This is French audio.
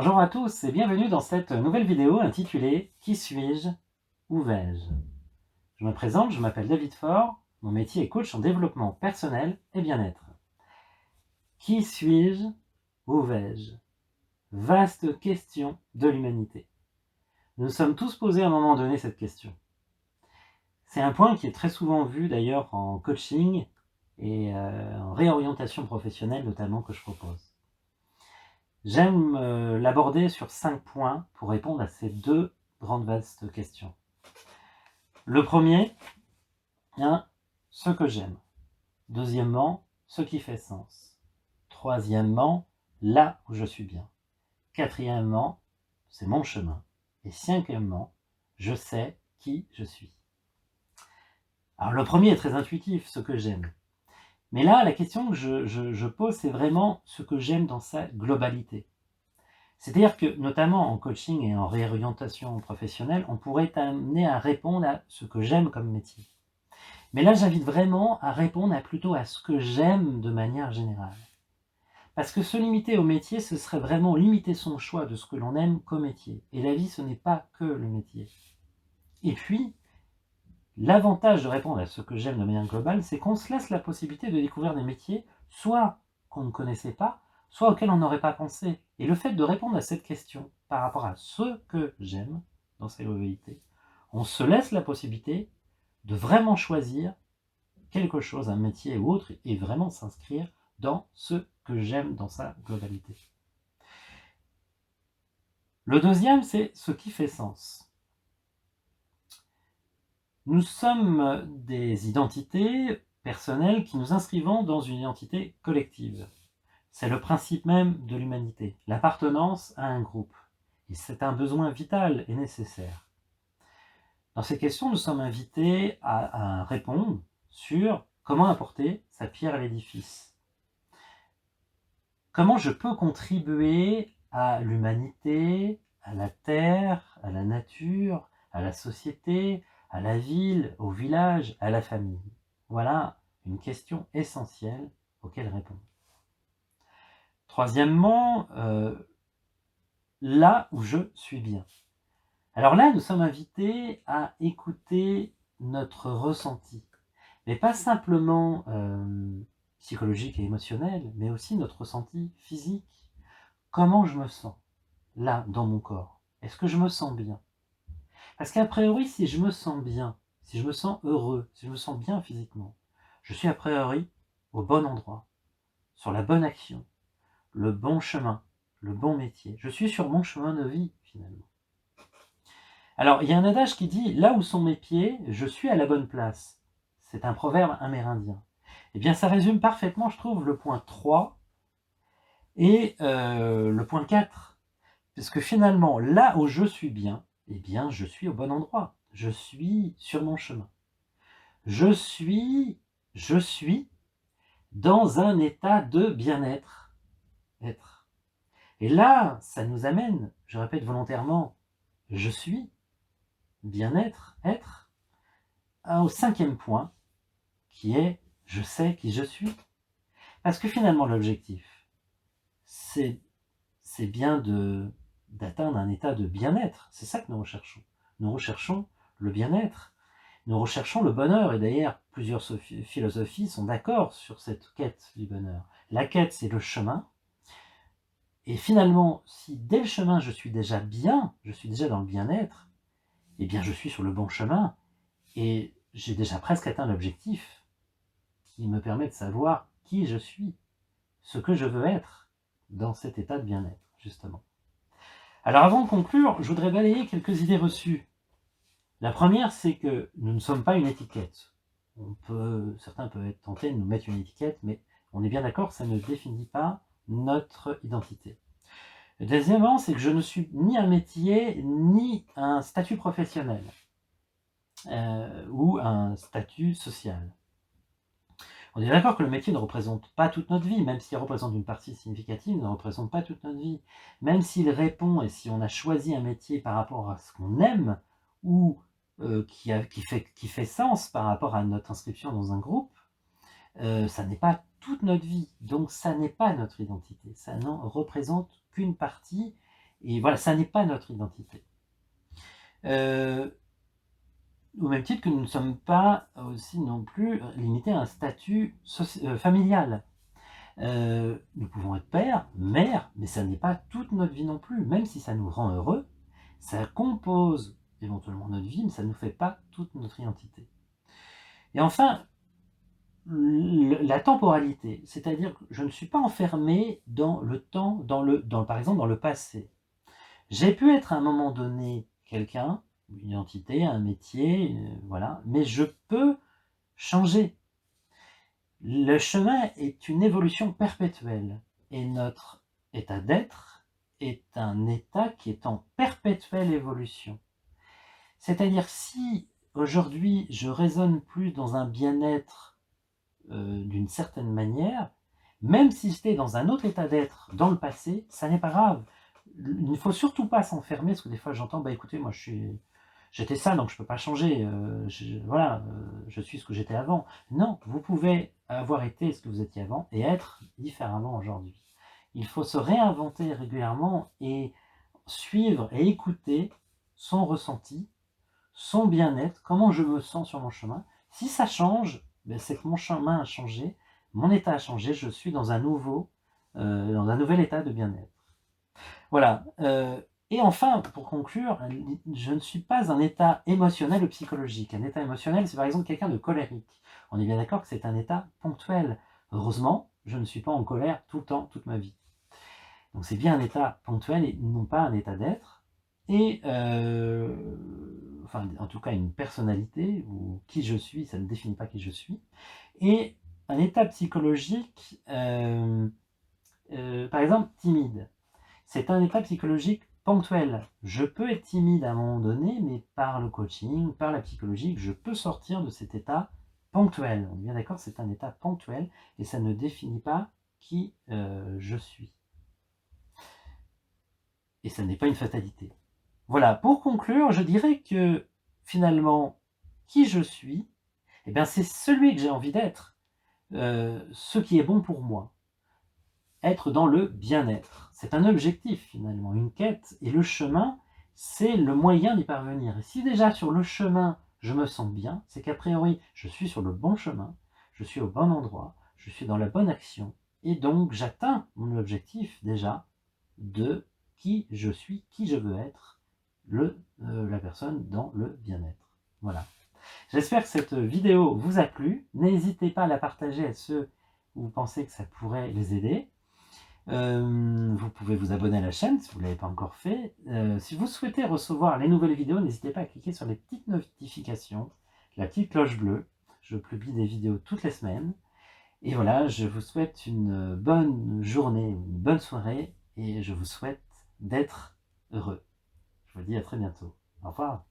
Bonjour à tous et bienvenue dans cette nouvelle vidéo intitulée « Qui suis-je? Où vais-je » Je me présente, je m'appelle David Faure, mon métier est coach en développement personnel et bien-être. Qui suis-je? Où vais-je? Vaste question de l'humanité. Nous nous sommes tous posés à un moment donné cette question. C'est un point qui est très souvent vu d'ailleurs en coaching et en réorientation professionnelle notamment que je propose. J'aime l'aborder sur 5 points pour répondre à ces deux grandes vastes questions. Le premier, ce que j'aime. Deuxièmement, ce qui fait sens. Troisièmement, là où je suis bien. Quatrièmement, c'est mon chemin. Et cinquièmement, je sais qui je suis. Alors le premier est très intuitif, ce que j'aime. Mais là, la question que je pose, c'est vraiment ce que j'aime dans sa globalité. C'est-à-dire que, notamment en coaching et en réorientation professionnelle, on pourrait être amené à répondre à ce que j'aime comme métier. Mais là, j'invite vraiment à répondre plutôt à ce que j'aime de manière générale. Parce que se limiter au métier, ce serait vraiment limiter son choix de ce que l'on aime comme métier. Et la vie, ce n'est pas que le métier. Et puis, l'avantage de répondre à ce que j'aime de manière globale, c'est qu'on se laisse la possibilité de découvrir des métiers, soit qu'on ne connaissait pas, soit auxquels on n'aurait pas pensé. Et le fait de répondre à cette question par rapport à ce que j'aime, dans sa globalité, on se laisse la possibilité de vraiment choisir quelque chose, un métier ou autre, et vraiment s'inscrire dans ce que j'aime dans sa globalité. Le deuxième, c'est ce qui fait sens. Nous sommes des identités personnelles qui nous inscrivons dans une identité collective. C'est le principe même de l'humanité, l'appartenance à un groupe. Et c'est un besoin vital et nécessaire. Dans ces questions, nous sommes invités à répondre sur comment apporter sa pierre à l'édifice. Comment je peux contribuer à l'humanité, à la terre, à la nature, à la société, à la ville, au village, à la famille? Voilà une question essentielle auquel répondre. Troisièmement, là où je suis bien. Alors là, nous sommes invités à écouter notre ressenti, mais pas simplement psychologique et émotionnel, mais aussi notre ressenti physique. Comment je me sens là, dans mon corps? Est-ce que je me sens bien? Parce qu'a priori, si je me sens bien, si je me sens heureux, si je me sens bien physiquement, je suis a priori au bon endroit, sur la bonne action, le bon chemin, le bon métier. Je suis sur mon chemin de vie, finalement. Alors, il y a un adage qui dit « Là où sont mes pieds, je suis à la bonne place ». C'est un proverbe amérindien. Eh bien, ça résume parfaitement, je trouve, le point 3 et le point 4. Parce que finalement, là où je suis bien, eh bien, je suis au bon endroit. Je suis sur mon chemin. Je suis dans un état de bien-être. Être. Et là, ça nous amène, je répète volontairement, je suis, bien-être, être, au 5e point, qui est je sais qui je suis. Parce que finalement, l'objectif, c'est bien d'atteindre un état de bien-être. C'est ça que nous recherchons. Nous recherchons le bien-être. Nous recherchons le bonheur. Et d'ailleurs, plusieurs philosophies sont d'accord sur cette quête du bonheur. La quête, c'est le chemin. Et finalement, si dès le chemin, je suis déjà bien, je suis déjà dans le bien-être, eh bien, je suis sur le bon chemin. Et j'ai déjà presque atteint l'objectif qui me permet de savoir qui je suis, ce que je veux être dans cet état de bien-être, justement. Alors avant de conclure, je voudrais balayer quelques idées reçues. La première, c'est que nous ne sommes pas une étiquette. Certains peuvent être tentés de nous mettre une étiquette, mais on est bien d'accord, ça ne définit pas notre identité. Deuxièmement, c'est que je ne suis ni un métier, ni un statut professionnel, ou un statut social. On est d'accord que le métier ne représente pas toute notre vie, même s'il représente une partie significative, il ne représente pas toute notre vie. Même s'il répond, et si on a choisi un métier par rapport à ce qu'on aime, ou qui fait sens par rapport à notre inscription dans un groupe, ça n'est pas toute notre vie. Donc ça n'est pas notre identité. Ça n'en représente qu'une partie, Et voilà, ça n'est pas notre identité. Au même titre que nous ne sommes pas aussi non plus limités à un statut familial. Nous pouvons être père, mère, mais ça n'est pas toute notre vie non plus. Même si ça nous rend heureux, ça compose éventuellement notre vie, mais ça ne nous fait pas toute notre identité. Et enfin, la temporalité, c'est-à-dire que je ne suis pas enfermé dans le temps, par exemple dans le passé. J'ai pu être à un moment donné quelqu'un, une identité, un métier, voilà, mais je peux changer. Le chemin est une évolution perpétuelle et notre état d'être est un état qui est en perpétuelle évolution. C'est-à-dire si aujourd'hui je raisonne plus dans un bien-être d'une certaine manière, même si j'étais dans un autre état d'être dans le passé, ça n'est pas grave. Il ne faut surtout pas s'enfermer, parce que des fois j'entends, bah écoutez, moi j'étais ça, donc je ne peux pas changer, voilà, je suis ce que j'étais avant. Non, vous pouvez avoir été ce que vous étiez avant et être différemment aujourd'hui. Il faut se réinventer régulièrement et suivre et écouter son ressenti, son bien-être, comment je me sens sur mon chemin. Si ça change, ben c'est que mon chemin a changé, mon état a changé, je suis dans un nouvel état de bien-être. Voilà. Et enfin, pour conclure, je ne suis pas un état émotionnel ou psychologique. Un état émotionnel, c'est par exemple quelqu'un de colérique. On est bien d'accord que c'est un état ponctuel. Heureusement, je ne suis pas en colère tout le temps, toute ma vie. Donc c'est bien un état ponctuel et non pas un état d'être. Et, enfin, en tout cas, une personnalité, ou qui je suis, ça ne définit pas qui je suis. Et un état psychologique, par exemple, timide. C'est un état psychologique ponctuel. Je peux être timide à un moment donné, mais par le coaching, par la psychologie, je peux sortir de cet état ponctuel. On est bien d'accord, c'est un état ponctuel et ça ne définit pas qui je suis. Et ça n'est pas une fatalité. Voilà, pour conclure, je dirais que finalement, qui je suis, eh bien, c'est celui que j'ai envie d'être, ce qui est bon pour moi. Être dans le bien-être. C'est un objectif finalement, une quête, et le chemin, c'est le moyen d'y parvenir. Et si déjà sur le chemin, je me sens bien, c'est qu'a priori, je suis sur le bon chemin, je suis au bon endroit, je suis dans la bonne action, et donc j'atteins mon objectif déjà de qui je suis, qui je veux être, la personne dans le bien-être. Voilà. J'espère que cette vidéo vous a plu. N'hésitez pas à la partager à ceux où vous pensez que ça pourrait les aider. Vous pouvez vous abonner à la chaîne si vous ne l'avez pas encore fait. Si vous souhaitez recevoir les nouvelles vidéos, n'hésitez pas à cliquer sur les petites notifications, la petite cloche bleue. Je publie des vidéos toutes les semaines. Et voilà, je vous souhaite une bonne journée, une bonne soirée, et je vous souhaite d'être heureux. Je vous dis à très bientôt. Au revoir.